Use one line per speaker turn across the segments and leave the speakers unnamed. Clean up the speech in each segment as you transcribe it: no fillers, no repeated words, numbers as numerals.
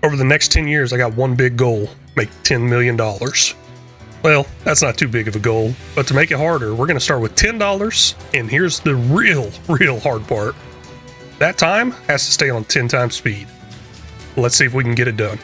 Over the next 10 years, I got one big goal, make $10 million. Well, that's not too big of a goal, but to make it harder, we're going to start with $10, and here's the real hard part. That time has to stay on 10 times speed. Let's see if we can get it done.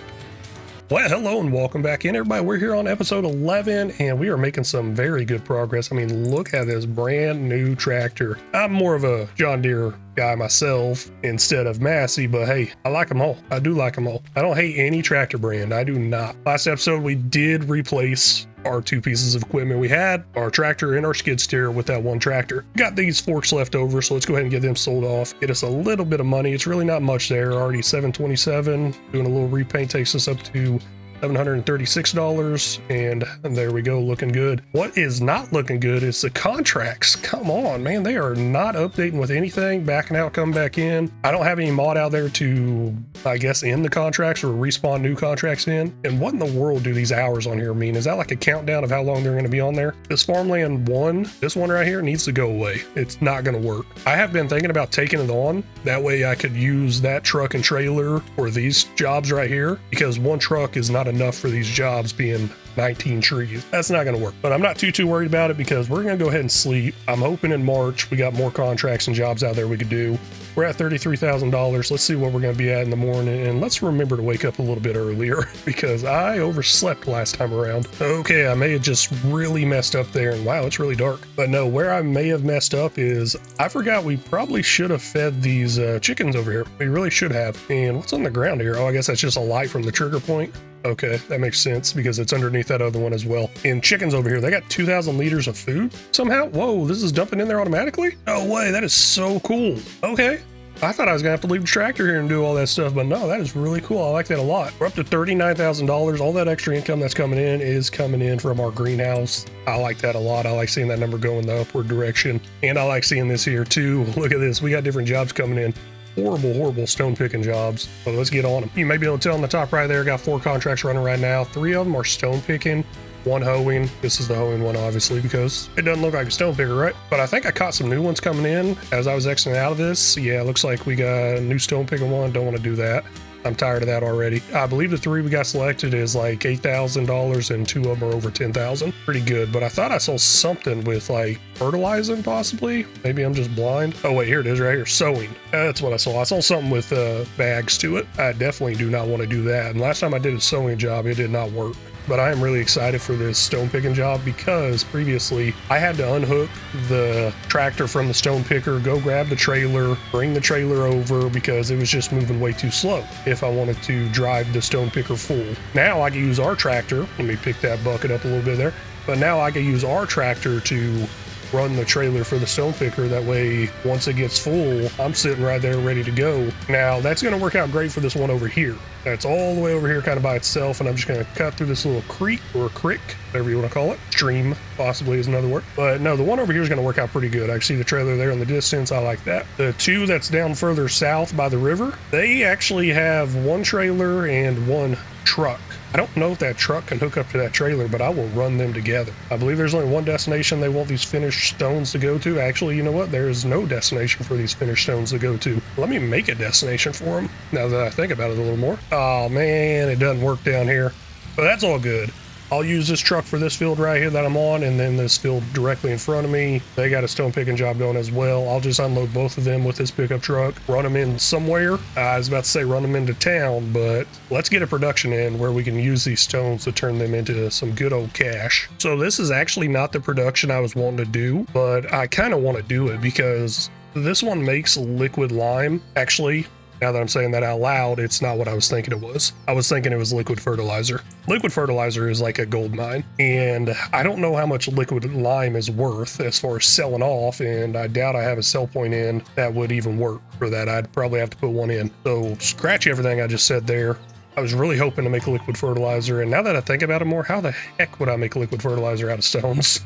Well, hello and welcome back in, everybody. We're here on episode 11, and we are making some very good progress. I mean, look at this brand new tractor. I'm more of a John Deere guy myself instead of Massey, but hey, I like them all. I do like them all. I don't hate any tractor brand. I do not. Last episode, we did replace our two pieces of equipment. We had our tractor and our skid steer with that one tractor. Got these forks left over, so let's go ahead and get them sold off. Get us a little bit of money. It's really not much there. Already $727. Doing a little repaint takes us up to $736, and there we go, looking good. What is not looking good is the contracts. Come on, man, they are not updating with anything. Backing out, come back in. I don't have any mod out there to, I guess, end the contracts or respawn new contracts in. And what in the world do these hours on here mean? Is that like a countdown of how long they're going to be on there? This farmland one, this one right here, needs to go away. It's not going to work. I have been thinking about taking it on. That way I could use that truck and trailer for these jobs right here, because one truck is not enough for these jobs being 19 trees. That's not going to work, but I'm not too worried about it because we're going to go ahead and sleep. I'm hoping in March we got more contracts and jobs out there we could do. We're at $33,000. Let's see what we're going to be at in the morning, and let's remember to wake up a little bit earlier because I overslept last time around. Okay, I may have just really messed up there, and wow, it's really dark. But no, where I may have messed up is I forgot we probably should have fed these chickens over here. We really should have. And what's on the ground here? Oh, I guess that's just a light from the trigger point. Okay, that makes sense because it's underneath that other one as well. And chickens over here, they got 2,000 liters of food somehow. Whoa, this is dumping in there automatically? No way, that is so cool. Okay. I thought I was gonna have to leave the tractor here and do all that stuff, but no, that is really cool. I like that a lot. We're up to $39,000. All that extra income that's coming in is coming in from our greenhouse. I like that a lot. I like seeing that number go in the upward direction. And I like seeing this here too. Look at this. We got different jobs coming in. Horrible stone picking jobs. So let's get on them. You may be able to tell on the top right there, got 4 contracts running right now. 3 of them are stone picking, 1 hoeing. This is the hoeing one, obviously, because it doesn't look like a stone picker, right? But I think I caught some new ones coming in as I was exiting out of this. Yeah, it looks like we got a new stone picking one. Don't want to do that. I'm tired of that already. I believe the 3 we got selected is like $8,000 and 2 of them are over $10,000. Pretty good, but I thought I saw something with like fertilizing possibly. Maybe I'm just blind. Oh wait, here it is right here, sowing. That's what I saw. I saw something with bags to it. I definitely do not want to do that. And last time I did a sowing job, it did not work. But I am really excited for this stone picking job because previously I had to unhook the tractor from the stone picker, go grab the trailer, bring the trailer over because it was just moving way too slow if I wanted to drive the stone picker full. Now I can use our tractor. Let me pick that bucket up a little bit there. But now I can use our tractor to run the trailer for the stone picker. That way, once it gets full, I'm sitting right there ready to go. Now, that's going to work out great for this one over here. That's all the way over here kind of by itself, and I'm just going to cut through this little creek or crick, whatever you want to call it. Stream, possibly, is another word. But no, the one over here is going to work out pretty good. I see the trailer there in the distance. I like that. The 2 that's down further south by the river, they actually have 1 trailer and 1 truck. I don't know if that truck can hook up to that trailer, but I will run them together. I believe there's only 1 destination they want these finished stones to go to. Actually, you know what? There is no destination for these finished stones to go to. Let me make a destination for them now that I think about it a little more. Oh man, it doesn't work down here, but that's all good. I'll use this truck for this field right here that I'm on, and then this field directly in front of me. They got a stone picking job going as well. I'll just unload both of them with this pickup truck, run them in somewhere. I was about to say run them into town, but let's get a production in where we can use these stones to turn them into some good old cash. So this is actually not the production I was wanting to do, but I kind of want to do it because this one makes liquid lime. Actually, now that I'm saying that out loud, it's not what I was thinking it was. I was thinking it was liquid fertilizer. Liquid fertilizer is like a gold mine, and I don't know how much liquid lime is worth as far as selling off, and I doubt I have a sell point in that would even work for that. I'd probably have to put one in. So scratch everything I just said there. I was really hoping to make liquid fertilizer, and now that I think about it more, how the heck would I make liquid fertilizer out of stones?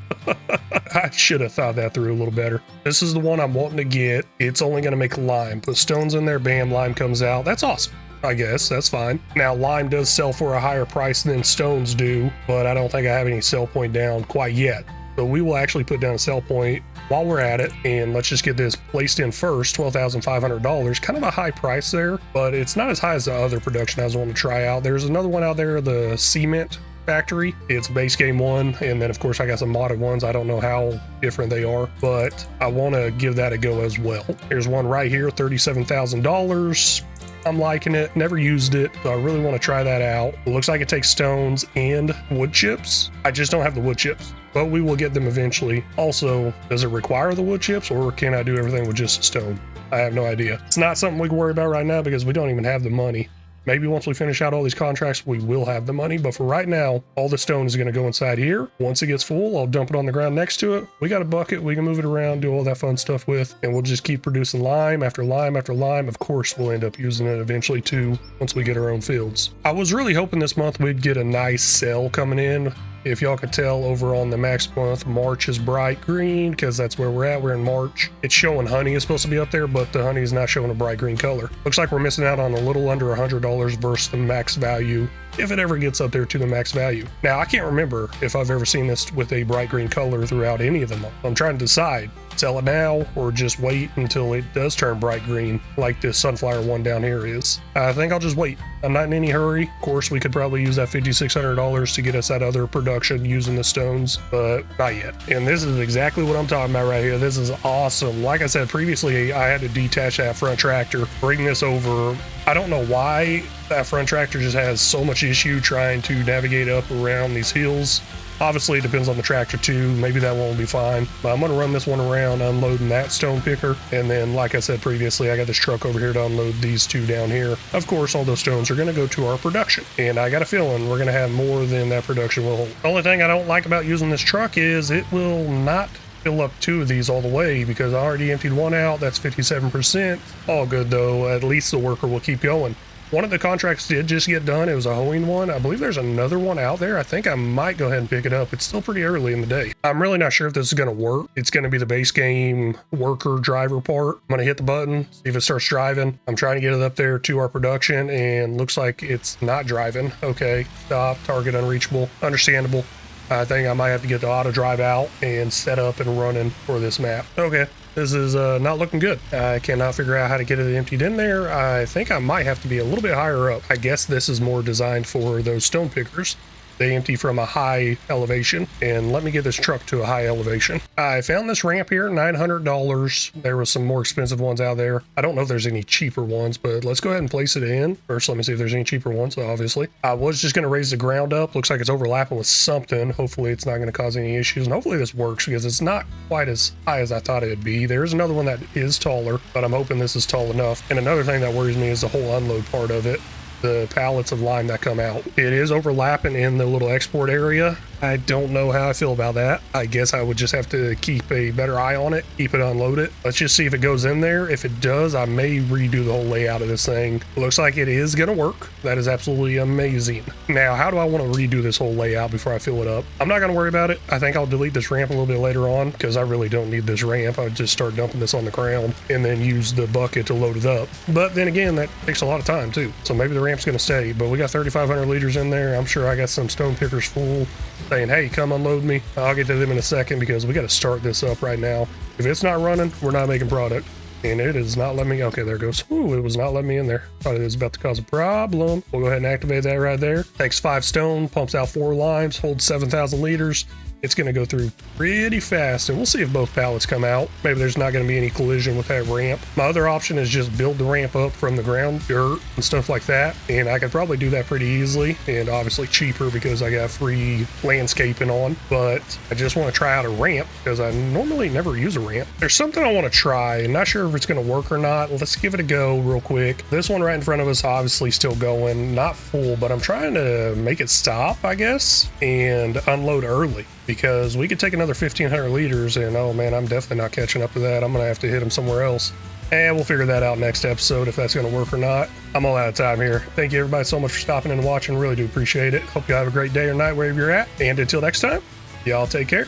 I should have thought that through a little better. This is the one I'm wanting to get. It's only going to make lime. Put stones in there, bam, lime comes out. That's awesome. I guess that's fine. Now, lime does sell for a higher price than stones do, but I don't think I have any sell point down quite yet. So we will actually put down a sell point while we're at it, and let's just get this placed in first. $12,500, kind of a high price there, but it's not as high as the other production I was wanting to try out. There's another one out there, the cement factory. It's base game 1, and then of course I got some modded ones. I don't know how different they are, but I want to give that a go as well. Here's one right here, $37,000. I'm liking it, never used it, so I really want to try that out. It looks like it takes stones and wood chips. I just don't have the wood chips, but we will get them eventually. Also, does it require the wood chips, or can I do everything with just stone? I have no idea. It's not something we can worry about right now because we don't even have the money. Maybe once we finish out all these contracts, we will have the money. But for right now, all the stone is going to go inside here. Once it gets full, I'll dump it on the ground next to it. We got a bucket. We can move it around, do all that fun stuff with, and we'll just keep producing lime after lime after lime. Of course, we'll end up using it eventually too once we get our own fields. I was really hoping this month we'd get a nice sale coming in. If y'all could tell over on the max month, March is bright green because that's where we're at. We're in March. It's showing honey is supposed to be up there, but the honey is not showing a bright green color. Looks like we're missing out on a little under $100 versus the max value, if it ever gets up there to the max value. Now, I can't remember if I've ever seen this with a bright green color throughout any of them. I'm trying to decide, sell it now or just wait until it does turn bright green like this sunflower one down here is. I think I'll just wait. I'm not in any hurry. Of course, we could probably use that $5,600 to get us that other production using the stones, but not yet. And this is exactly what I'm talking about right here. This is awesome. Like I said previously, I had to detach that front tractor, bring this over. I don't know why that front tractor just has so much issue trying to navigate up around these hills. Obviously, it depends on the tractor too. Maybe that won't be fine. But I'm going to run this one around, unloading that stone picker. And then, like I said previously, I got this truck over here to unload these two down here. Of course, all those stones are going to go to our production. And I got a feeling we're going to have more than that production will hold. The only thing I don't like about using this truck is it will not fill up 2 of these all the way because I already emptied one out. That's 57%. All good though. At least the worker will keep going. One of the contracts did just get done. It was a hoeing one. I believe there's another one out there. I think I might go ahead and pick it up. It's still pretty early in the day. I'm really not sure if this is going to work. It's going to be the base game worker driver part. I'm going to hit the button, see if it starts driving. I'm trying to get it up there to our production and looks like it's not driving. Okay, stop, target unreachable, understandable. I think I might have to get the auto drive out and set up and running for this map. Okay. This is not looking good. I cannot figure out how to get it emptied in there. I think I might have to be a little bit higher up. I guess this is more designed for those stone pickers. They empty from a high elevation, and let me get this truck to a high elevation. I found this ramp here, $900. There was some more expensive ones out there. I don't know if there's any cheaper ones, but let's go ahead and place it in. First, let me see if there's any cheaper ones, obviously. I was just gonna raise the ground up. Looks like it's overlapping with something. Hopefully it's not gonna cause any issues, and hopefully this works because it's not quite as high as I thought it'd be. There's another one that is taller, but I'm hoping this is tall enough. And another thing that worries me is the whole unload part of it. The pallets of lime that come out. It is overlapping in the little export area. I don't know how I feel about that. I guess I would just have to keep a better eye on it, keep it unloaded. Let's just see if it goes in there. If it does, I may redo the whole layout of this thing. It looks like it is gonna work. That is absolutely amazing. Now, how do I want to redo this whole layout before I fill it up? I'm not gonna worry about it. I think I'll delete this ramp a little bit later on because I really don't need this ramp. I would just start dumping this on the ground and then use the bucket to load it up. But then again, that takes a lot of time too. So maybe the ramp's gonna stay, but we got 3,500 liters in there. I'm sure I got some stone pickers full saying, hey, come unload me. I'll get to them in a second because we got to start this up right now. If it's not running, we're not making product. And it is not letting me. Okay, there it goes. Ooh, it was not letting me in there. Thought it was about to cause a problem. We'll go ahead and activate that right there. Takes 5 stone, pumps out 4 limes, holds 7,000 liters. It's going to go through pretty fast, and we'll see if both pallets come out. Maybe there's not going to be any collision with that ramp. My other option is just build the ramp up from the ground, dirt and stuff like that, and I could probably do that pretty easily and obviously cheaper because I got free landscaping on. But I just want to try out a ramp because I normally never use a ramp. There's something I want to try and not sure if it's going to work or not. Let's give it a go real quick. This one right in front of us obviously still going, not full, but I'm trying to make it stop, I guess, and unload early. Because we could take another 1,500 liters and oh man, I'm definitely not catching up to that. I'm gonna have to hit them somewhere else. And we'll figure that out next episode if that's gonna work or not. I'm all out of time here. Thank you everybody so much for stopping in and watching. Really do appreciate it. Hope you have a great day or night wherever you're at. And until next time, y'all take care.